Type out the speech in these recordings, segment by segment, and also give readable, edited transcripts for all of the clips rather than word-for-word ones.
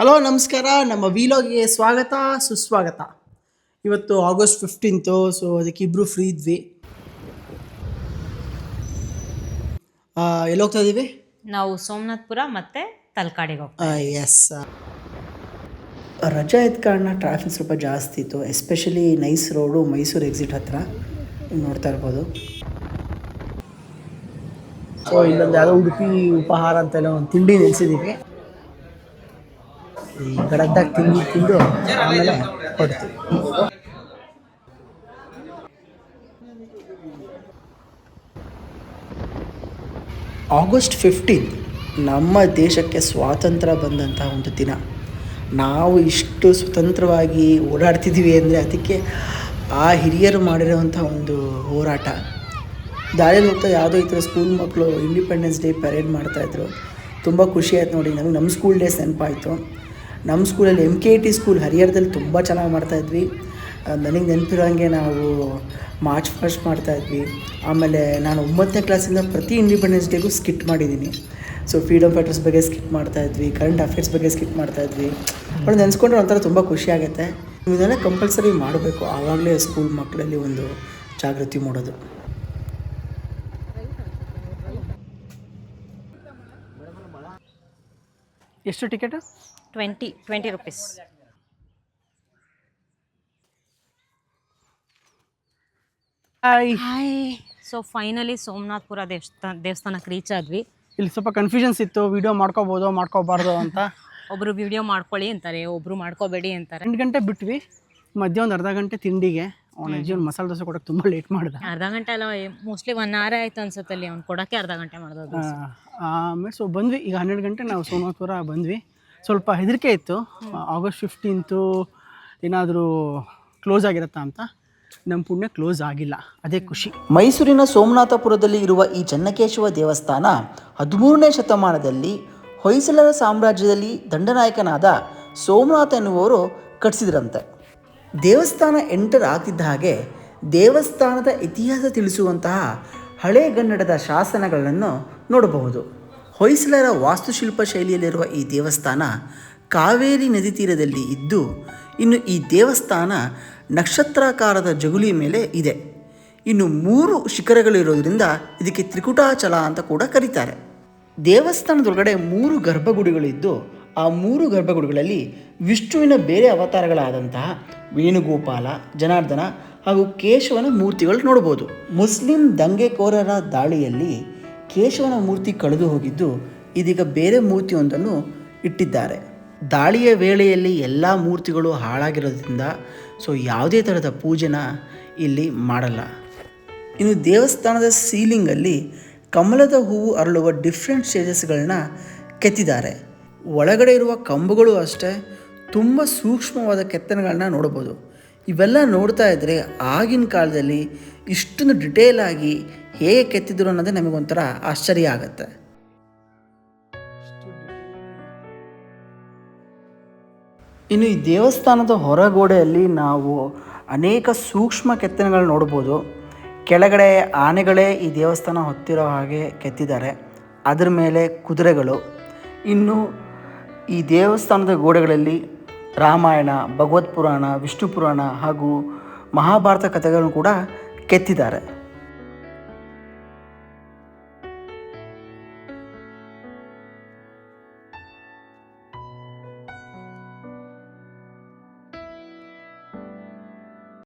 Hello ನಮಸ್ಕಾರ, ನಮ್ಮ ವಿಲಾಗ್ಗೆ ಸ್ವಾಗತ ಸುಸ್ವಾಗತ. ಇವತ್ತು ಆಗಸ್ಟ್ 15, ಸೊ ಅದಕ್ಕೆ ಇಬ್ಬರು ಫ್ರೀ ಇದ್ವಿ. ಎಲ್ಲಿ ಹೋಗ್ತಾ ಇದ್ದೀವಿ? ನಾವು ಸೋಮನಾಥ್ಪುರ ಮತ್ತೆ ತಲಕಾಡಿಗೆ ಹೋಗ್ತೀವಿ. ಎಸ್, ರಜಾ ಇದ್ದ ಕಾರಣ ಟ್ರಾಫಿಕ್ ಸ್ವಲ್ಪ ಜಾಸ್ತಿ ಇತ್ತು, especially nice road Mysuru exit ಹತ್ರ ನೋಡ್ತಾ ಇರ್ಬೋದು. ಸೊ ಇಲ್ಲೊಂದು ಯಾವುದೋ ಉಡುಪಿ ಉಪಹಾರ ಅಂತೆಲ್ಲ ಒಂದು ತಿಂಡಿ ನಿಲ್ಸಿದ್ದೀವಿ. ಈ ಗಡದ್ದಾಗ ತಿಂದು ಆಮೇಲೆ ಹೊಡ್ತೀವಿ. ಆಗಸ್ಟ್ 15 ನಮ್ಮ ದೇಶಕ್ಕೆ ಸ್ವಾತಂತ್ರ್ಯ ಬಂದಂತಹ ಒಂದು ದಿನ. ನಾವು ಇಷ್ಟು ಸ್ವತಂತ್ರವಾಗಿ ಓಡಾಡ್ತಿದ್ದೀವಿ ಅಂದರೆ ಅದಕ್ಕೆ ಆ ಹಿರಿಯರು ಮಾಡಿರೋವಂಥ ಒಂದು ಹೋರಾಟ. ದಾರಿಯಲ್ಲಿ ಹೋಗ್ತಾ ಯಾವುದೋ ಈ ಥರ ಸ್ಕೂಲ್ ಮಕ್ಕಳು ಇಂಡಿಪೆಂಡೆನ್ಸ್ ಡೇ ಪರೇಡ್ ಮಾಡ್ತಾಯಿದ್ರು. ತುಂಬ ಖುಷಿ ಆಯ್ತು ನೋಡಿ. ನನಗೆ ನಮ್ಮ ಸ್ಕೂಲ್ ಡೇಸ್ ನೆನಪಾಯಿತು. ನಮ್ಮ ಸ್ಕೂಲಲ್ಲಿ MKT ಸ್ಕೂಲ್ ಹರಿಹರದಲ್ಲಿ ತುಂಬ ಚೆನ್ನಾಗಿ ಮಾಡ್ತಾಯಿದ್ವಿ. ನನಗೆ ನೆನಪಿರೋ ಹಾಗೆ ನಾವು ಮಾರ್ಚ್ ಫಾಸ್ಟ್ ಮಾಡ್ತಾಯಿದ್ವಿ. ಆಮೇಲೆ ನಾನು 9ನೇ ಕ್ಲಾಸಿಂದ ಪ್ರತಿ ಇಂಡಿಪೆಂಡೆನ್ಸ್ ಡೇಗೂ ಸ್ಕಿಟ್ ಮಾಡಿದ್ದೀನಿ. ಸೊ ಫ್ರೀಡಮ್ ಫೈಟರ್ಸ್ ಬಗ್ಗೆ ಸ್ಕಿಟ್ ಮಾಡ್ತಾಯಿದ್ವಿ, ಕರೆಂಟ್ ಅಫೇರ್ಸ್ ಬಗ್ಗೆ ಸ್ಕಿಟ್ ಮಾಡ್ತಾಯಿದ್ವಿ. ಅವ್ರು ನೆನೆಸ್ಕೊಂಡ್ರೆ ಒಂಥರ ತುಂಬ ಖುಷಿ ಆಗುತ್ತೆ. ಇದನ್ನೆಲ್ಲ ಕಂಪಲ್ಸರಿ ಮಾಡಬೇಕು, ಆವಾಗಲೇ ಸ್ಕೂಲ್ ಮಕ್ಕಳಲ್ಲಿ ಒಂದು ಜಾಗೃತಿ ಮೂಡೋದು. ಎಷ್ಟು ticket? 20 rupees. Hi. So finally Somanathapura ದೇವಸ್ಥಾನಕ್ಕೆ ರೀಚ್ ಆದ್ವಿ. ಇಲ್ಲಿ ಸ್ವಲ್ಪ ಕನ್ಫ್ಯೂಷನ್ಸ್ ಇತ್ತು, ವಿಡಿಯೋ ಮಾಡ್ಕೋಬೋದು ಮಾಡ್ಕೋಬಾರ್ದು ಅಂತ. ಒಬ್ರು ವಿಡಿಯೋ ಮಾಡ್ಕೊಳ್ಳಿ ಅಂತಾರೆ, ಒಬ್ರು ಮಾಡ್ಕೋಬೇಡಿ ಅಂತಾರೆ. 8 ಗಂಟೆ ಬಿಟ್ವಿ, ಮಧ್ಯ ಒಂದು ಅರ್ಧ ಗಂಟೆ ತಿಂಡಿಗೆ. ಅವ್ನ ಅಜ್ಜಿ ಒಂದು ಮಸಾಲೆ ದೋಸೆ ಕೊಡೋಕೆ ತುಂಬ ಲೇಟ್ ಮಾಡಿದ. ಅರ್ಧ ಗಂಟೆ ಅಲ್ಲ, ಮೋಸ್ಟ್ಲಿ 1 hour ಆಯ್ತು ಅನ್ಸುತ್ತೆ ಅಲ್ಲಿ ಅವ್ನು ಕೊಡೋಕ್ಕೆ. ಅರ್ಧ ಗಂಟೆ ಮಾಡೋದು. ಆಮೇಲೆ ಸೊ ಬಂದ್ವಿ. ಈಗ 12 ಗಂಟೆ ನಾವು ಸೋಮನಾಥ್ಪುರ ಬಂದ್ವಿ. ಸ್ವಲ್ಪ ಹೆದರಿಕೆ ಇತ್ತು, ಆಗಸ್ಟ್ 15 ಏನಾದರೂ ಕ್ಲೋಸ್ ಆಗಿರುತ್ತಾ ಅಂತ. ನಮ್ಮ ಪುಣ್ಯ ಕ್ಲೋಸ್ ಆಗಿಲ್ಲ, ಅದೇ ಖುಷಿ. ಮೈಸೂರಿನ ಸೋಮನಾಥಪುರದಲ್ಲಿ ಇರುವ ಈ ಚನ್ನಕೇಶವ ದೇವಸ್ಥಾನ 13ನೇ ಶತಮಾನದಲ್ಲಿ ಹೊಯ್ಸಳರ ಸಾಮ್ರಾಜ್ಯದಲ್ಲಿ ದಂಡನಾಯಕನಾದ ಸೋಮನಾಥ ಎನ್ನುವವರು ಕಟ್ಟಿಸಿದ್ರಂತೆ. ದೇವಸ್ಥಾನ ಎಂಟರ್ ಆಗ್ತಿದ್ದ ಹಾಗೆ ದೇವಸ್ಥಾನದ ಇತಿಹಾಸ ತಿಳಿಸುವಂತಹ ಹಳೆಗನ್ನಡದ ಶಾಸನಗಳನ್ನು ನೋಡಬಹುದು. ಹೊಯ್ಸಳರ ವಾಸ್ತುಶಿಲ್ಪ ಶೈಲಿಯಲ್ಲಿರುವ ಈ ದೇವಸ್ಥಾನ ಕಾವೇರಿ ನದಿ ತೀರದಲ್ಲಿ ಇದ್ದು, ಇನ್ನು ಈ ದೇವಸ್ಥಾನ ನಕ್ಷತ್ರಾಕಾರದ ಜಗುಲಿ ಮೇಲೆ ಇದೆ. ಇನ್ನು 3 ಶಿಖರಗಳಿರೋದ್ರಿಂದ ಇದಕ್ಕೆ ತ್ರಿಕುಟಾಚಲ ಅಂತ ಕೂಡ ಕರೀತಾರೆ. ದೇವಸ್ಥಾನದೊಳಗಡೆ 3 ಗರ್ಭಗುಡಿಗಳಿದ್ದು, ಆ 3 ಗರ್ಭಗುಡಿಗಳಲ್ಲಿ ವಿಷ್ಣುವಿನ ಬೇರೆ ಅವತಾರಗಳಾದಂತಹ ವೇಣುಗೋಪಾಲ, ಜನಾರ್ದನ ಹಾಗೂ ಕೇಶವನ ಮೂರ್ತಿಗಳು ನೋಡ್ಬೋದು. ಮುಸ್ಲಿಂ ದಂಗೆಕೋರರ ದಾಳಿಯಲ್ಲಿ ಕೇಶವನ ಮೂರ್ತಿ ಕಳೆದು ಹೋಗಿದ್ದು, ಇದೀಗ ಬೇರೆ ಮೂರ್ತಿಯೊಂದನ್ನು ಇಟ್ಟಿದ್ದಾರೆ. ದಾಳಿಯ ವೇಳೆಯಲ್ಲಿ ಎಲ್ಲ ಮೂರ್ತಿಗಳು ಹಾಳಾಗಿರೋದ್ರಿಂದ ಸೊ ಯಾವುದೇ ಥರದ ಪೂಜೆನ ಇಲ್ಲಿ ಮಾಡಲ್ಲ. ಇನ್ನು ದೇವಸ್ಥಾನದ ಸೀಲಿಂಗಲ್ಲಿ ಕಮಲದ ಹೂವು ಅರಳುವ ಡಿಫ್ರೆಂಟ್ ಸ್ಟೇಜಸ್ಗಳನ್ನ ಕೆತ್ತಿದ್ದಾರೆ. ಒಳಗಡೆ ಇರುವ ಕಂಬಗಳು ಅಷ್ಟೇ ತುಂಬ ಸೂಕ್ಷ್ಮವಾದ ಕೆತ್ತನೆಗಳನ್ನ ನೋಡ್ಬೋದು. ಇವೆಲ್ಲ ನೋಡ್ತಾ ಇದ್ದರೆ ಆಗಿನ ಕಾಲದಲ್ಲಿ ಇಷ್ಟೊಂದು ಡಿಟೇಲ್ ಆಗಿ ಹೇಗೆ ಕೆತ್ತಿದ್ರು ಅನ್ನೋದೇ ನಮಗೊಂಥರ ಆಶ್ಚರ್ಯ ಆಗುತ್ತೆ. ಇನ್ನು ಈ ದೇವಸ್ಥಾನದ ಹೊರಗೋಡೆಯಲ್ಲಿ ನಾವು ಅನೇಕ ಸೂಕ್ಷ್ಮ ಕೆತ್ತನೆಗಳು ನೋಡ್ಬೋದು. ಕೆಳಗಡೆ ಆನೆಗಳೇ ಈ ದೇವಸ್ಥಾನ ಹೊತ್ತಿರೋ ಹಾಗೆ ಕೆತ್ತಿದ್ದಾರೆ, ಅದರ ಮೇಲೆ ಕುದುರೆಗಳು. ಇನ್ನು ಈ ದೇವಸ್ಥಾನದ ಗೋಡೆಗಳಲ್ಲಿ ರಾಮಾಯಣ, ಭಗವತ್ ಪುರಾಣ, ವಿಷ್ಣು ಪುರಾಣ ಹಾಗೂ ಮಹಾಭಾರತ ಕಥೆಗಳನ್ನು ಕೂಡ ಕೆತ್ತಿದ್ದಾರೆ.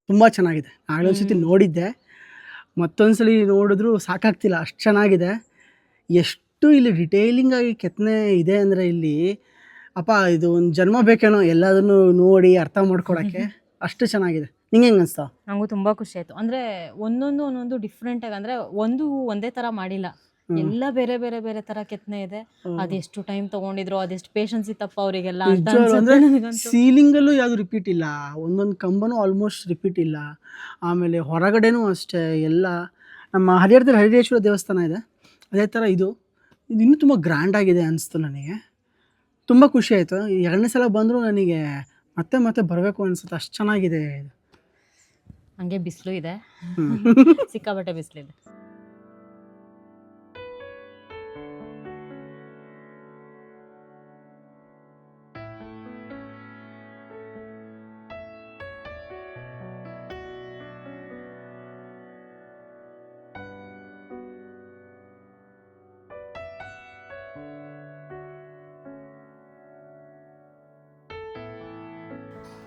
ತುಂಬ ಚೆನ್ನಾಗಿದೆ. ನಾಳೆ ಸತಿ ನೋಡಿದ್ದೆ, ಮತ್ತೊಂದ್ಸಲಿ ನೋಡಿದ್ರು ಸಾಕಾಗ್ತಿಲ್ಲ, ಅಷ್ಟು ಚೆನ್ನಾಗಿದೆ. ಎಷ್ಟು ಇಲ್ಲಿ ಡಿಟೇಲಿಂಗ್ ಆಗಿ ಕೆತ್ತನೆ ಇದೆ ಅಂದರೆ ಇಲ್ಲಿ ಅಪ್ಪ ಇದು ಒಂದು ಜನ್ಮ ಬೇಕೇನೋ ಎಲ್ಲದನ್ನು ನೋಡಿ ಅರ್ಥ ಮಾಡ್ಕೊಳಕ್ಕೆ, ಅಷ್ಟು ಚೆನ್ನಾಗಿದೆ. ನಿಂಗೆ ಹೆಂಗೆ ಅನಿಸ್ತಾ? ನಂಗೂ ತುಂಬ ಖುಷಿ ಆಯಿತು. ಅಂದರೆ ಒಂದೊಂದು ಡಿಫ್ರೆಂಟಾಗಿ, ಅಂದರೆ ಒಂದೇ ಥರ ಮಾಡಿಲ್ಲ, ಎಲ್ಲ ಬೇರೆ ಬೇರೆ ಬೇರೆ ಥರ ಕೆತ್ತನೆ ಇದೆ. ಅದೆಷ್ಟು ಟೈಮ್ ತೊಗೊಂಡಿದ್ರು, ಅದೆಷ್ಟು ಪೇಷನ್ಸ್ ಇತ್ತಪ್ಪ ಅವರಿಗೆಲ್ಲ ಅಂತ ಅನ್ಸುತ್ತೆ ನನಗಂತೂ. ಸೀಲಿಂಗಲ್ಲೂ ಯಾವುದು ರಿಪೀಟ್ ಇಲ್ಲ, ಒಂದೊಂದು ಕಂಬನೂ ಆಲ್ಮೋಸ್ಟ್ ರಿಪೀಟ್ ಇಲ್ಲ. ಆಮೇಲೆ ಹೊರಗಡೆನೂ ಅಷ್ಟೇ ಎಲ್ಲ ನಮ್ಮ ಹರಿಹರದಲ್ಲಿ ಹರಿಹರೇಶ್ವರ ದೇವಸ್ಥಾನ ಇದೆ, ಅದೇ ಥರ ಇದು ಇನ್ನೂ ತುಂಬ ಗ್ರ್ಯಾಂಡಾಗಿದೆ ಅನಿಸ್ತು ನನಗೆ. ತುಂಬ ಖುಷಿ ಆಯಿತು. 2ನೇ ಸಲ ಬಂದರೂ ನನಗೆ ಮತ್ತೆ ಮತ್ತೆ ಬರಬೇಕು ಅನಿಸುತ್ತೆ, ಅಷ್ಟು ಚೆನ್ನಾಗಿದೆ. ಹಂಗೆ ಬಿಸಿಲು ಇದೆ, ಸಿಕ್ಕಾಬಟ್ಟೆ ಬಿಸಿಲಿದೆ.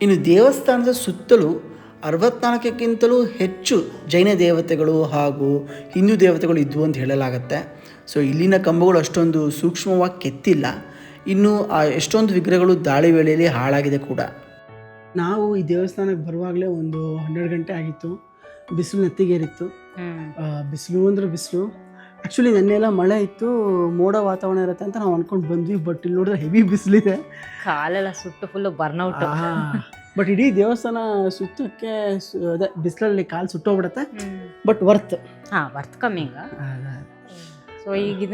ಇನ್ನು ದೇವಸ್ಥಾನದ ಸುತ್ತಲೂ 64ಕ್ಕಿಂತಲೂ ಹೆಚ್ಚು ಜೈನ ದೇವತೆಗಳು ಹಾಗೂ ಹಿಂದೂ ದೇವತೆಗಳು ಇದ್ವು ಅಂತ ಹೇಳಲಾಗತ್ತೆ. ಸೊ ಇಲ್ಲಿನ ಕಂಬಗಳು ಅಷ್ಟೊಂದು ಸೂಕ್ಷ್ಮವಾಗಿ ಕೆತ್ತಿಲ್ಲ. ಇನ್ನು ಎಷ್ಟೊಂದು ವಿಗ್ರಹಗಳು ದಾಳಿ ವೇಳೆಯಲ್ಲಿ ಹಾಳಾಗಿದೆ ಕೂಡ. ನಾವು ಈ ದೇವಸ್ಥಾನಕ್ಕೆ ಬರುವಾಗಲೇ ಒಂದು 12 ಗಂಟೆ ಆಗಿತ್ತು. ಬಿಸಿಲು ನೆತ್ತಿಗೇರಿತ್ತು. ಬಿಸಿಲು ಅಂದರೆ ಬಿಸಿಲು. ಆ್ಯಕ್ಚುಲಿ ನೆನ್ನೆಲ್ಲ ಮಳೆ ಇತ್ತು, ಮೋಡ ವಾತಾವರಣ ಇರುತ್ತೆ ಅಂತ ನಾವು ಅಂದ್ಕೊಂಡು ಬಂದ್ವಿ. ಬಟ್ ಇಲ್ಲಿ ನೋಡಿದ್ರೆ ಹೆವಿ ಬಿಸಿಲಿದೆ, ಕಾಲೆಲ್ಲ ಸುಟ್ಟು ಫುಲ್ಲು ಬರ್ನೌಟ್. ಬಟ್ ಇಡೀ ದೇವಸ್ಥಾನ ಸುತ್ತಕ್ಕೆ ಅದೇ ಬಿಸಿಲಲ್ಲಿ ಕಾಲು ಸುಟ್ಟೋಗ್ಬಿಡುತ್ತೆ. But worth coming. ಸೊ ಈಗ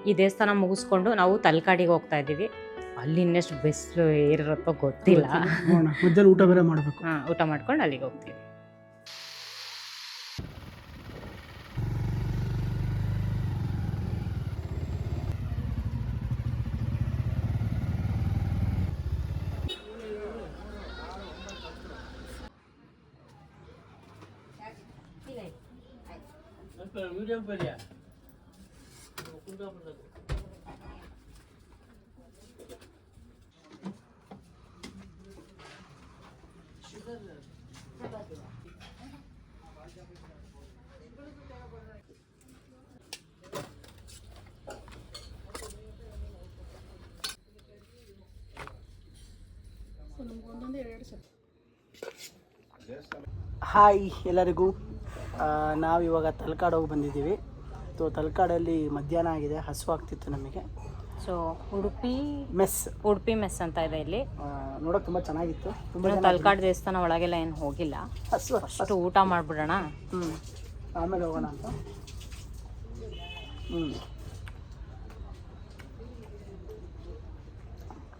ಈ ದೇವಸ್ಥಾನ ಮುಗಿಸ್ಕೊಂಡು ನಾವು ತಲಕಾಡಿಗೆ ಹೋಗ್ತಾ ಇದ್ದೀವಿ. ಅಲ್ಲಿ ಇನ್ನೆಷ್ಟು ಬಿಸಿಲು ಏರಿರುತ್ತೋ ಗೊತ್ತಿಲ್ಲ. ಮಧ್ಯಾಹ್ನ ಊಟ ಬೇರೆ ಮಾಡಬೇಕು. ಊಟ ಮಾಡ್ಕೊಂಡು ಅಲ್ಲಿಗೆ ಹೋಗ್ತೀವಿ. ಹಾಯ್ ಎಲ್ಲರಿಗೂ. ನಾವಿವಾಗ ತಲಕಾಡು ಹೋಗಿ ಬಂದಿದ್ದೀವಿ. ಸೊ ತಲಕಾಡಲ್ಲಿ ಮಧ್ಯಾಹ್ನ ಆಗಿದೆ, ಹಸುವಾಗ್ತಿತ್ತು ನಮಗೆ. ಸೊ ಉಡುಪಿ ಮೆಸ್ ಅಂತ ಇದೆ ಇಲ್ಲಿ. ನೋಡೋಕೆ ತುಂಬ ಚೆನ್ನಾಗಿತ್ತು. ತಲಕಾಡು ದೇವಸ್ಥಾನ ಒಳಗೆಲ್ಲ ಏನು ಹೋಗಿಲ್ಲ. ಅಷ್ಟು ಊಟ ಮಾಡಿಬಿಡೋಣ, ಆಮೇಲೆ ಹೋಗೋಣ ಅಂತ.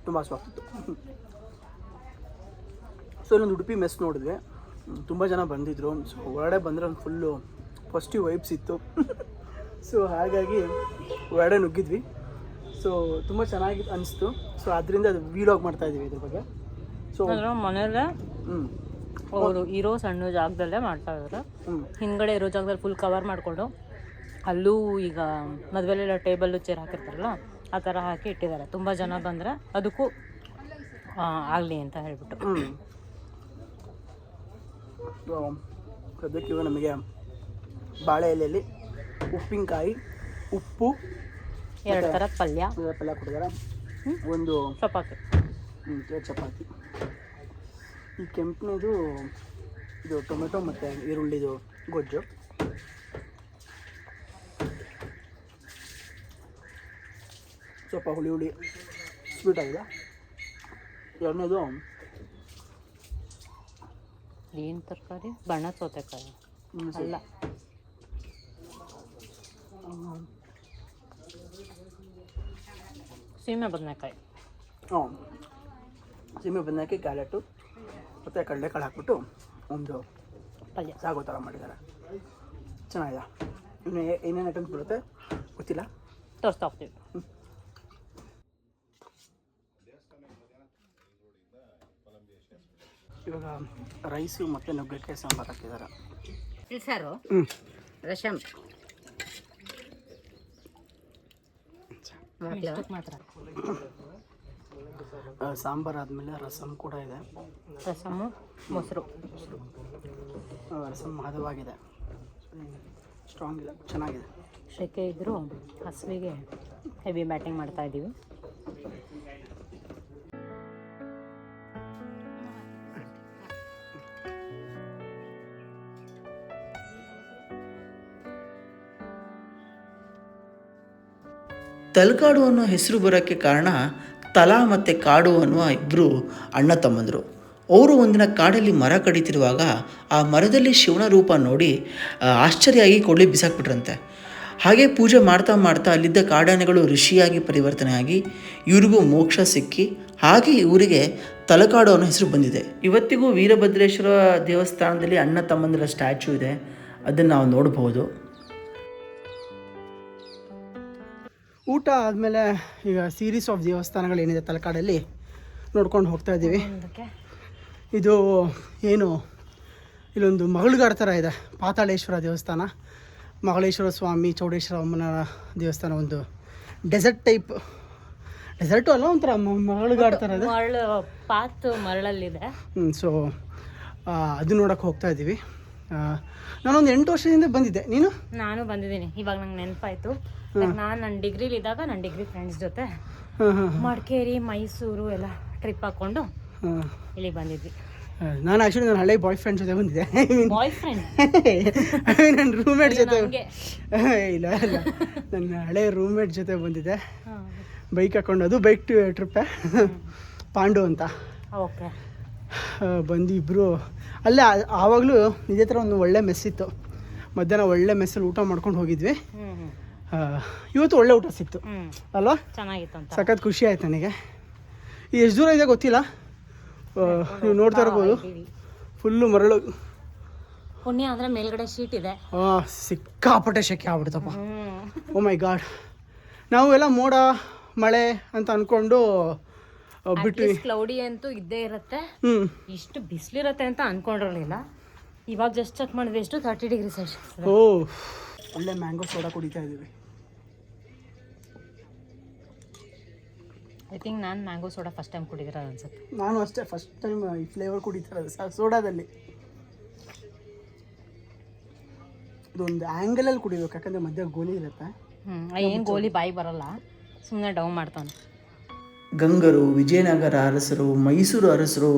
ತುಂಬ ಹಸುವಾಗ್ತಿತ್ತು. ಸೊ ಇಲ್ಲೊಂದು ಉಡುಪಿ ಮೆಸ್ ನೋಡಿದ್ವಿ, ತುಂಬ ಜನ ಬಂದಿದ್ದರು. ಸೊ ಹೊರಗಡೆ ಬಂದರೆ ಒಂದು ಫುಲ್ಲು ಪಾಸಿಟಿವ್ ವೈಬ್ಸ್ ಇತ್ತು. ಸೊ ಹಾಗಾಗಿ ಹೊರಗಡೆ ನುಗ್ಗಿದ್ವಿ. ಸೊ ತುಂಬ ಚೆನ್ನಾಗಿ ಅನಿಸ್ತು. ಸೊ ಅದರಿಂದ ಅದು ವೀಲಾಗ್ ಮಾಡ್ತಾಯಿದ್ದೀವಿ ಇದ್ರ ಬಗ್ಗೆ. ಸೊ ಮನೇಲೆ ಅವರು ಇರೋ ಸಣ್ಣ ಜಾಗದಲ್ಲೇ ಮಾಡ್ತಾ ಇದ್ದಾರೆ. ಹಿಂದ್ಗಡೆ ಇರೋ ಜಾಗದಲ್ಲಿ ಫುಲ್ ಕವರ್ ಮಾಡಿಕೊಂಡು ಅಲ್ಲೂ ಈಗ ಮದುವೆಲೆಲ್ಲ ಟೇಬಲ್ಲು ಚೇರ್ ಹಾಕಿರ್ತಾರಲ್ಲ ಆ ಥರ ಹಾಕಿ ಇಟ್ಟಿದ್ದಾರೆ. ತುಂಬ ಜನ ಬಂದರೆ ಅದಕ್ಕೂ ಆಗಲಿ ಅಂತ ಹೇಳ್ಬಿಟ್ಟು. ಸದ್ಯಕ್ಕೆ ಇವಾಗ ನಮಗೆ ಬಾಳೆ ಎಲೆಯಲ್ಲಿ ಉಪ್ಪಿನಕಾಯಿ, ಉಪ್ಪು, 2 ಥರದ ಪಲ್ಯ ಕೊಟ್ಟಿದ್ದಾರೆ. ಒಂದು ಚಪಾತಿ, 2 ಚಪಾತಿ. ಈ ಕೆಂಪನೇದು ಇದು ಟೊಮೆಟೊ ಮತ್ತು ಈರುಳ್ಳಿದು ಗೊಜ್ಜು. ಸ್ವಲ್ಪ ಹುಳಿ ಸ್ವೀಟ್ ಆಗಿದೆ. ಎರಡನೇದು ಏನು ತರಕಾರಿ? ಬಣ್ಣ ಸೌತೆಕಾಯಿ ಅಲ್ಲ, ಸೀಮೆ ಬದನೆಕಾಯಿ. ಸೀಮೆ ಬದನೆಕಾಯಿ, ಕ್ಯಾರೆಟು ಮತ್ತು ಕಡಲೆಕಾಳು ಹಾಕ್ಬಿಟ್ಟು ಒಂದು ಪಲ್ಯ ಸಾಗೋ ಥರ ಮಾಡಿದ್ದಾರೆ. ಚೆನ್ನಾಗಿದೆ. ಇನ್ನು ಏನೇನು ಐಟಮ್ಸ್ ಬರುತ್ತೆ ಗೊತ್ತಿಲ್ಲ, ತೋರಿಸ್ತಾ ಹೋಗ್ತೀವಿ. ಇವಾಗ ರೈಸು ಮತ್ತು ನುಗ್ಗೆಕಾಯಿ ಸಾಂಬಾರು ಹಾಕಿದ್ದಾರೆ. ಸಾರು, ರಸಮ್ ಮಾತ್ರ. ಸಾಂಬಾರು ಆದಮೇಲೆ ರಸಮ್ ಕೂಡ ಇದೆ. ರಸಮ್ಮು ಮೊಸರು. ರಸಮ್ ಹದವಾಗಿದೆ, ಸ್ಟ್ರಾಂಗ್ ಇದೆ, ಚೆನ್ನಾಗಿದೆ. ಶೆಕೆ ಇದ್ದರೂ ಹಸುವಿಗೆ ಹೆವಿ ಬ್ಯಾಟಿಂಗ್ ಮಾಡ್ತಾ ಇದ್ದೀವಿ. ತಲಕಾಡು ಅನ್ನೋ ಹೆಸರು ಬರೋಕ್ಕೆ ಕಾರಣ ತಲಾ ಮತ್ತು ಕಾಡು ಅನ್ನುವ ಇಬ್ಬರು ಅಣ್ಣ ತಮ್ಮಂದರು. ಅವರು ಒಂದಿನ ಕಾಡಲ್ಲಿ ಮರ ಕಡಿತಿರುವಾಗ ಆ ಮರದಲ್ಲಿ ಶಿವನ ರೂಪ ನೋಡಿ ಆಶ್ಚರ್ಯವಾಗಿ ಕೊಳ್ಳಿ ಬಿಸಾಕ್ಬಿಟ್ರಂತೆ. ಹಾಗೆ ಪೂಜೆ ಮಾಡ್ತಾ ಮಾಡ್ತಾ ಅಲ್ಲಿದ್ದ ಕಾಡಾನೆಗಳು ಋಷಿಯಾಗಿ ಪರಿವರ್ತನೆ ಆಗಿ ಇವ್ರಿಗೂ ಮೋಕ್ಷ ಸಿಕ್ಕಿ ಹಾಗೆ ಇವರಿಗೆ ತಲಕಾಡು ಅನ್ನೋ ಹೆಸರು ಬಂದಿದೆ. ಇವತ್ತಿಗೂ ವೀರಭದ್ರೇಶ್ವರ ದೇವಸ್ಥಾನದಲ್ಲಿ ಅಣ್ಣ ತಮ್ಮಂದಿರ ಸ್ಟ್ಯಾಚ್ಯೂ ಇದೆ, ಅದನ್ನು ನಾವು ನೋಡ್ಬೋದು. ಊಟ ಆದಮೇಲೆ ಈಗ ಸೀರೀಸ್ ಆಫ್ ದೇವಸ್ಥಾನಗಳೇನಿದೆ ತಲಕಾಡಲ್ಲಿ ನೋಡ್ಕೊಂಡು ಹೋಗ್ತಾ ಇದ್ದೀವಿ. ಇದು ಏನು ಇಲ್ಲೊಂದು ಮಗಳಗಾರ ಥರ ಇದೆ, ಪಾತಾಳೇಶ್ವರ ದೇವಸ್ಥಾನ, ಮಗಳೇಶ್ವರ ಸ್ವಾಮಿ, ಚೌಡೇಶ್ವರ ಅಮ್ಮನ ದೇವಸ್ಥಾನ. ಒಂದು ಡೆಸರ್ಟ್ ಟೈಪ್ ಡೆಸರ್ಟು ಅಲ್ಲ ಒಂಥರ ಮರಳುಗಾಡ್ತಾರೆ ಅದು. ಮರಳು ಪಾತ್ ಮರಳಲ್ಲಿದೆ. ಸೊ ಅದು ನೋಡೋಕೆ ಹೋಗ್ತಾ ಇದ್ದೀವಿ. ನಾನೊಂದು 8 ವರ್ಷದಿಂದ ಬಂದಿದ್ದೆ. ನೀನು? ನಾನು ಬಂದಿದ್ದೀನಿ, ಇವಾಗ ನಂಗೆ ನೆನಪಾಯ್ತು. ನಾನು ನನ್ನ ಡಿಗ್ರಿಲಿದ್ದಾಗ ನನ್ನ ಡಿಗ್ರಿ ಫ್ರೆಂಡ್ಸ್ ಜೊತೆ ಮಡಿಕೇರಿ ಮೈಸೂರು ಎಲ್ಲ ಟ್ರಿಪ್ ಹಾಕ್ಕೊಂಡು ಇಲ್ಲಿಗೆ ಬಂದಿದ್ವಿ. ನಾನು ಆ್ಯಕ್ಚುಲಿ ನನ್ನ ಹಳೆ ಬಾಯ್ ಫ್ರೆಂಡ್ ಜೊತೆ ಬಂದಿದ್ದೆ. ಬಾಯ್ ಫ್ರೆಂಡ್ ನನ್ನ ರೂಮ್ಮೇಟ್ ಜೊತೆ ಇಲ್ಲ ನನ್ನ ಹಳೆ ರೂಮ್ಮೇಟ್ ಜೊತೆ ಬಂದಿದ್ದೆ. ಬೈಕ್ ಹಾಕ್ಕೊಂಡು, ಅದು ಬೈಕ್ ಟ್ರಿಪ್ಪೇ, ಪಾಂಡು ಅಂತ. ಓಕೆ. ಬಂದು ಇಬ್ಬರು ಅಲ್ಲೇ ಆವಾಗಲೂ ಇದೇ ಥರ ಒಂದು ಒಳ್ಳೆ ಮೆಸ್ ಇತ್ತು. ಮಧ್ಯಾಹ್ನ ಒಳ್ಳೆ ಮೆಸ್ಸಲ್ಲಿ ಊಟ ಮಾಡ್ಕೊಂಡು ಹೋಗಿದ್ವಿ. ಇವತ್ತು ಒಳ್ಳೆ ಊಟ ಸಿಕ್ತು ಅಲ್ವಾ? ಚೆನ್ನಾಗಿತ್ತು ಅಂತ ಸಖತ್ ಖುಷಿ ಆಯ್ತು ನನಗೆ. ಎಷ್ಟು ದೂರ ಇದೆ ಗೊತ್ತಿಲ್ಲ, ನೀವು ನೋಡ್ತಾ ಇರ್ಬೋದು, ಫುಲ್ಲು ಮರಳು. ಪುಣ್ಯ ಅಂದರೆ ಮೇಲ್ಗಡೆ ಶೀಟ್ ಇದೆ. ಸಿಕ್ಕಾಪಟ್ಟೆ ಶೆಕೆ ಆಗ್ಬಿಡ್ತಪ್ಪ. ಓ ಮೈ ಗಾಡ್. ನಾವು ಎಲ್ಲ ಮೋಡ ಮಳೆ ಅಂತ ಅಂದ್ಕೊಂಡು ಬಿಟ್ವಿ. ಕ್ಲೌಡಿ ಅಂತೂ ಇದ್ದೇ ಇರುತ್ತೆ. ಇಷ್ಟು ಬಿಸಿಲಿರುತ್ತೆ ಅಂತ ಅನ್ಕೊಂಡಿರಲಿಲ್ಲ. ಇವಾಗ ಜಸ್ಟ್ ಚೆಕ್ ಮಾಡಿದ್ರೆ ಎಷ್ಟು 30 ಡಿಗ್ರಿ ಸೆಲ್ಸಿಯಸ್. ಓ, ಒಳ್ಳೆ ಮ್ಯಾಂಗೋ ಸೋಡಾ ಕುಡಿತಾ ಇದ್ದೀವಿ. ಐ ಥಿಂಕ್ ನಾನು ಮ್ಯಾಂಗೋ ಸೋಡಾ ಫಸ್ಟ್ ಟೈಮ್ ಕುಡಿದಿರೋದು ಅನ್ಸುತ್ತೆ. ನಾನು ಅಷ್ಟೇ ಫಸ್ಟ್ ಟೈಮ್ ಈ ಫ್ಲೇವರ್ ಕುಡಿತಿರೋದು ಸೋಡಾದಲ್ಲಿ. ಇದೊಂದು ಆ್ಯಂಗಲಲ್ಲಿ ಕುಡಿಬೇಕು, ಯಾಕಂದರೆ ಮಧ್ಯ ಗೋಲಿ ಇರುತ್ತೆ. ಏನು ಗೋಲಿ ಬಾಯಿ ಬರಲ್ಲ, ಸುಮ್ಮನೆ ಡೌನ್ ಮಾಡ್ತಾನೆ. ಗಂಗರು, ವಿಜಯನಗರ ಅರಸರು, ಮೈಸೂರು ಅರಸರು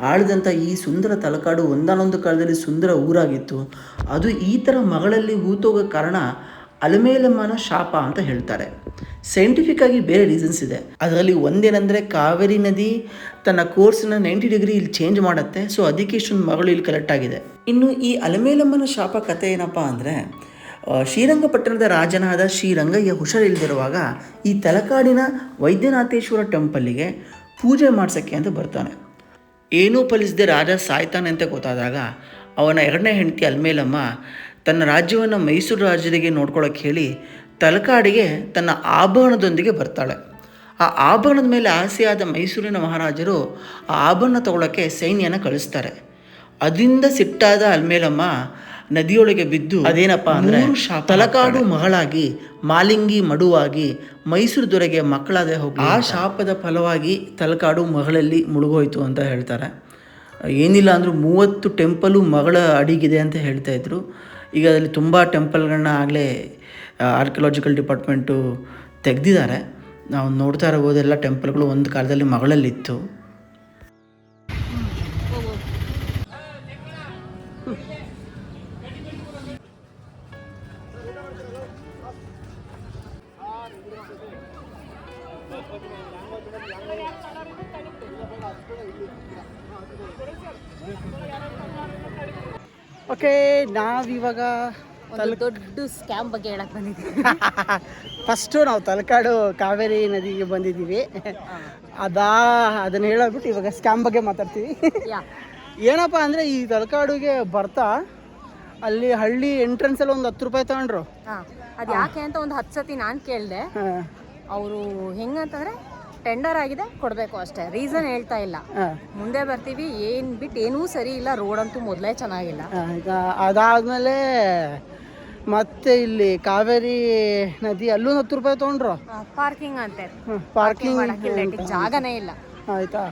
ಆಳಿದಂಥ ಈ ಸುಂದರ ತಲಕಾಡು ಒಂದಾನೊಂದು ಕಾಲದಲ್ಲಿ ಸುಂದರ ಊರಾಗಿತ್ತು. ಅದು ಈ ಥರ ಮಗಳಲ್ಲಿ ಹೂತೋಗೋ ಕಾರಣ ಅಲಮೇಲಮ್ಮನ ಶಾಪ ಅಂತ ಹೇಳ್ತಾರೆ. ಸೈಂಟಿಫಿಕ್ ಆಗಿ ಬೇರೆ ರೀಸನ್ಸ್ ಇದೆ. ಅದರಲ್ಲಿ ಒಂದೇನೆಂದರೆ ಕಾವೇರಿ ನದಿ ತನ್ನ ಕೋರ್ಸ್ನ 90 ಡಿಗ್ರಿ ಇಲ್ಲಿ ಚೇಂಜ್ ಮಾಡುತ್ತೆ. ಸೊ ಅದಕ್ಕೆ ಇಷ್ಟೊಂದು ಮಗಳು ಇಲ್ಲಿ ಕಲೆಕ್ಟ್ ಆಗಿದೆ. ಇನ್ನು ಈ ಅಲಮೇಲಮ್ಮನ ಶಾಪ ಕಥೆ ಏನಪ್ಪ ಅಂದರೆ, ಶ್ರೀರಂಗಪಟ್ಟಣದ ರಾಜನಾದ ಶ್ರೀರಂಗಯ್ಯ ಹುಷಾರಿಲ್ಲದಿರುವಾಗ ಈ ತಲಕಾಡಿನ ವೈದ್ಯನಾಥೇಶ್ವರ ಟೆಂಪಲ್ಲಿಗೆ ಪೂಜೆ ಮಾಡ್ಸೋಕ್ಕೆ ಅಂತ ಬರ್ತಾನೆ. ಏನೂ ಫಲಿಸದೆ ರಾಜ ಸಾಯ್ತಾನೆ ಅಂತ ಗೊತ್ತಾದಾಗ ಅವನ 2ನೇ ಹೆಂಡತಿ ಅಲಮೇಲಮ್ಮ ತನ್ನ ರಾಜ್ಯವನ್ನು ಮೈಸೂರು ರಾಜರಿಗೆ ನೋಡ್ಕೊಳ್ಳೋಕೆ ಹೇಳಿ ತಲಕಾಡಿಗೆ ತನ್ನ ಆಭರಣದೊಂದಿಗೆ ಬರ್ತಾಳೆ. ಆ ಆಭರಣದ ಮೇಲೆ ಆಸೆಯಾದ ಮೈಸೂರಿನ ಮಹಾರಾಜರು ಆ ಆಭರಣ ತಗೊಳ್ಳೋಕ್ಕೆ ಸೈನ್ಯನ ಕಳಿಸ್ತಾರೆ. ಅದರಿಂದ ಸಿಟ್ಟಾದ ಅಲಮೇಲಮ್ಮ ನದಿಯೊಳಗೆ ಬಿದ್ದು ಅದೇನಪ್ಪ ಅಂದರೆ ತಲಕಾಡು ಮಗಳಾಗಿ ಮಾಲಿಂಗಿ ಮಡುವಾಗಿ ಮೈಸೂರು ದೊರೆಗೆ ಮಕ್ಕಳಾದೆ ಹೋಗಿ ಆ ಶಾಪದ ಫಲವಾಗಿ ತಲಕಾಡು ಮಗಳಲ್ಲಿ ಮುಳುಗೋಯ್ತು ಅಂತ ಹೇಳ್ತಾರೆ. ಏನಿಲ್ಲ ಅಂದರೂ 30 ಟೆಂಪಲು ಮಗಳ ಅಡಿಗಿದೆ ಅಂತ ಹೇಳ್ತಾ ಇದ್ರು. ಈಗ ಅದರಲ್ಲಿ ತುಂಬ ಟೆಂಪಲ್ಗಳನ್ನ ಆಗಲೇ ಆರ್ಕಿಯಾಲಜಿಕಲ್ ಡಿಪಾರ್ಟ್ಮೆಂಟು ತೆಗೆದಿದ್ದಾರೆ. ನಾವು ನೋಡ್ತಾ ಇರಬಹುದು, ಎಲ್ಲ ಟೆಂಪಲ್ಗಳು ಒಂದು ಕಾಲದಲ್ಲಿ ಮಗಳಲ್ಲಿತ್ತು. ಓಕೆ, ನಾವಿವಾಗ ದೊಡ್ಡ ಸ್ಕ್ಯಾಮ್ ಬಗ್ಗೆ ಹೇಳಕ್ ಬಂದಿದ್ದೀವಿ. ಫಸ್ಟು ನಾವು ತಲಕಾಡು ಕಾವೇರಿ ನದಿಗೆ ಬಂದಿದ್ದೀವಿ. ಅದನ್ನು ಹೇಳೋಗ್ಬಿಟ್ಟು ಇವಾಗ ಸ್ಕ್ಯಾಮ್ ಬಗ್ಗೆ ಮಾತಾಡ್ತೀವಿ. ಏನಪ್ಪ ಅಂದರೆ, ಈ ತಲಕಾಡುಗೆ ಬರ್ತಾ ಅಲ್ಲಿ ಹಳ್ಳಿ ಎಂಟ್ರೆನ್ಸಲ್ಲಿ ಒಂದು 10 ರೂಪಾಯಿ ತಗೊಂಡ್ರು. ಅದು ಯಾಕೆ ಅಂತ ಒಂದು 10 ಸತಿ ನಾನು ಕೇಳಿದೆ. ಅವರು ಹೆಂಗಂತಂದ್ರೆ ಟೆಂಡರ್ ಆಗಿದೆ, ಕೊಡಬೇಕು ಅಷ್ಟೇ, ರೀಸನ್ ಹೇಳ್ತಾ ಇಲ್ಲ. ಮುಂದೆ ಬರ್ತೀವಿ, ಏನೂ ಸರಿ ಇಲ್ಲ, ರೋಡ್ ಅಂತೂ ಮೊದಲೇ ಚೆನ್ನಾಗಿಲ್ಲ. ಅದಾದಮೇಲೆ ಮತ್ತೆ ಇಲ್ಲಿ ಕಾವೇರಿ ನದಿ ಅಲ್ಲೂ 10 ರೂಪಾಯಿ ತೊಗೊಂಡ್ರು. ಪಾರ್ಕಿಂಗ್ ಅಂತೆ, ಪಾರ್ಕಿಂಗ್ ಜಾಗನೇ ಇಲ್ಲ. ಆಯ್ತಾ,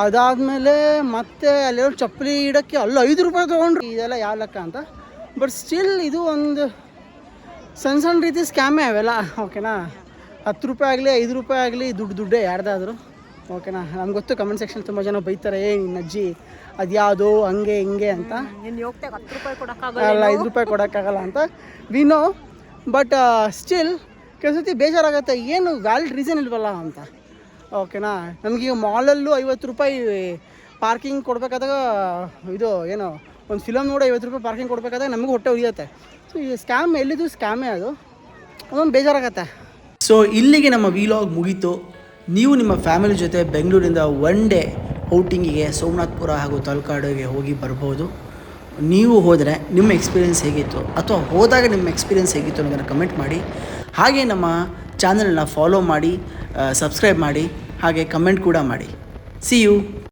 ಅದಾದಮೇಲೆ ಮತ್ತೆ ಅಲ್ಲಿರೋ ಚಪ್ಪಲಿ ಇಡೋಕ್ಕೆ ಅಲ್ಲೂ 5 ರೂಪಾಯಿ ತೊಗೊಂಡ್ರು. ಇದೆಲ್ಲ ಯಾವ ಲೆಕ್ಕ ಅಂತ. ಬಟ್ ಸ್ಟಿಲ್ ಇದು ಒಂದು ಸಣ್ಣ ರೀತಿ ಸ್ಕ್ಯಾಮೇ ಅವೆಲ್ಲ. ಓಕೆನಾ, 10 ರೂಪಾಯಿ ಆಗಲಿ 5 ರೂಪಾಯಿ ಆಗಲಿ ದುಡ್ಡೇ ಯಾರ್ದಾದ್ರು. ಓಕೆನಾ, ನಮ್ಗೆ ಗೊತ್ತು ಕಮೆಂಟ್ ಸೆಕ್ಷನ್ ತುಂಬ ಜನ ಬೈತಾರೆ, ನಿನ್ನ ಅಜ್ಜಿ ಅದು ಯಾವುದೋ ಹಂಗೆ ಹಿಂಗೆ ಅಂತ. ಅಲ್ಲ, 5 ರೂಪಾಯಿ ಕೊಡೋಕ್ಕಾಗಲ್ಲ ಅಂತ ವಿ ನೋ. ಬಟ್ ಸ್ಟಿಲ್ ಕೆಲಸತಿ ಬೇಜಾರಾಗುತ್ತೆ, ಏನು ವ್ಯಾಲಿಡ್ ರೀಸನ್ ಇಲ್ವಲ್ಲ ಅಂತ. ಓಕೆನಾ, ನಮಗೀಗ ಮಾಲಲ್ಲೂ 50 ರೂಪಾಯಿ ಪಾರ್ಕಿಂಗ್ ಕೊಡಬೇಕಾದಾಗ, ಇದು ಏನೋ ಒಂದು ಫಿಲಮ್ ನೋಡಿ 50 ರೂಪಾಯಿ ಪಾರ್ಕಿಂಗ್ ಕೊಡಬೇಕಾದಾಗ ನಮಗೂ ಹೊಟ್ಟೆ ಉರಿಯುತ್ತೆ. ಸೊ ಈ ಸ್ಕ್ಯಾಮ್ ಎಲ್ಲಿದ್ದು ಸ್ಕ್ಯಾಮೇ, ಅದೊಂದು ಬೇಜಾರಾಗತ್ತೆ. ಸೊ ಇಲ್ಲಿಗೆ ನಮ್ಮ ವಿಲಾಗ್ ಮುಗೀತು. ನೀವು ನಿಮ್ಮ ಫ್ಯಾಮಿಲಿ ಜೊತೆ ಬೆಂಗಳೂರಿಂದ 1 ಡೇ ಔಟಿಂಗಿಗೆ ಸೋಮನಾಥಪುರ ಹಾಗೂ ತಲಕಾಡಿಗೆ ಹೋಗಿ ಬರ್ಬೋದು. ನೀವು ಹೋದರೆ ನಿಮ್ಮ ಎಕ್ಸ್ಪೀರಿಯೆನ್ಸ್ ಹೇಗಿತ್ತು, ಅಥವಾ ಹೋದಾಗ ನಿಮ್ಮ ಎಕ್ಸ್ಪೀರಿಯೆನ್ಸ್ ಹೇಗಿತ್ತು ಅನ್ನೋದನ್ನು ಕಮೆಂಟ್ ಮಾಡಿ. ಹಾಗೆ ನಮ್ಮ ಚಾನಲ್ನ ಫಾಲೋ ಮಾಡಿ, ಸಬ್ಸ್ಕ್ರೈಬ್ ಮಾಡಿ, ಹಾಗೆ ಕಮೆಂಟ್ ಕೂಡ ಮಾಡಿ. See you.